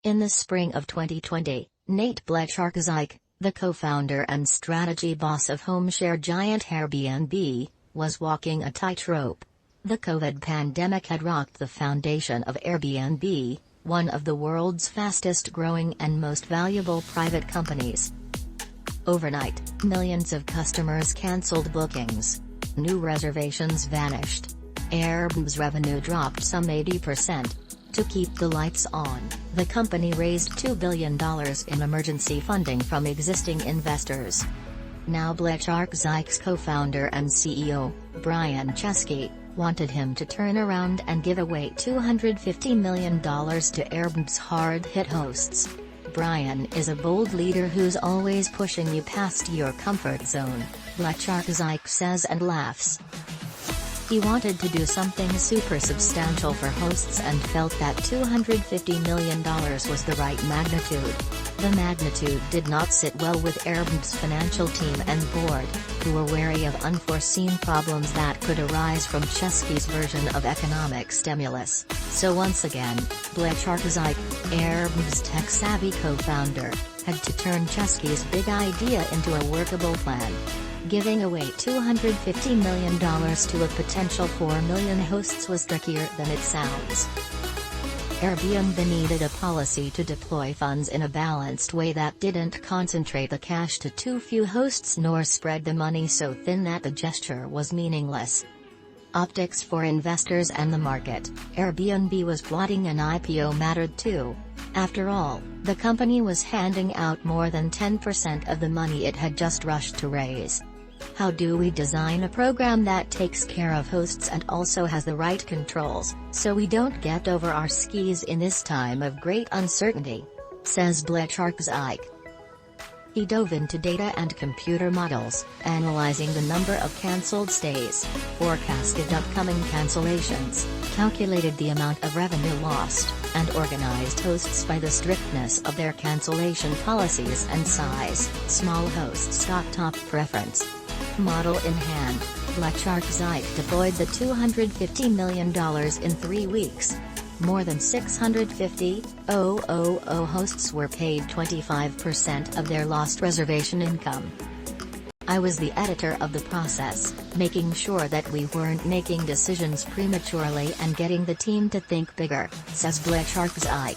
In the spring of 2020, Nate Blecharczyk, the co-founder and strategy boss of home-share giant Airbnb, was walking a tightrope. The COVID pandemic had rocked the foundation of Airbnb, one of the world's fastest-growing and most valuable private companies. Overnight, millions of customers canceled bookings. New reservations vanished. Airbnb's revenue dropped some 80%. To keep the lights on, the company raised $2 billion in emergency funding from existing investors. Now Blecharczyk's co-founder and CEO, Brian Chesky, wanted him to turn around and give away $250 million to Airbnb's hard-hit hosts. Brian is a bold leader who's always pushing you past your comfort zone, Blecharczyk says and laughs. He wanted to do something super substantial for hosts and felt that $250 million was the right magnitude. The magnitude did not sit well with Airbnb's financial team and board, who were wary of unforeseen problems that could arise from Chesky's version of economic stimulus. So once again, Blecharczyk, Airbnb's tech-savvy co-founder, had to turn Chesky's big idea into a workable plan. Giving away $250 million to a potential 4 million hosts was trickier than it sounds. Airbnb needed a policy to deploy funds in a balanced way that didn't concentrate the cash to too few hosts nor spread the money so thin that the gesture was meaningless. Optics for investors and the market, Airbnb was plotting an IPO mattered too. After all, the company was handing out more than 10% of the money it had just rushed to raise. How do we design a program that takes care of hosts and also has the right controls, so we don't get over our skis in this time of great uncertainty? Says Blecharczyk. He dove into data and computer models, analyzing the number of cancelled stays, forecasted upcoming cancellations, calculated the amount of revenue lost, and organized hosts by the strictness of their cancellation policies and size. Small hosts got top preference. Model in hand, Blecharczyk deployed the $250 million in 3 weeks. More than 650,000 hosts were paid 25% of their lost reservation income. I was the editor of the process, making sure that we weren't making decisions prematurely and getting the team to think bigger, says Blecharczyk.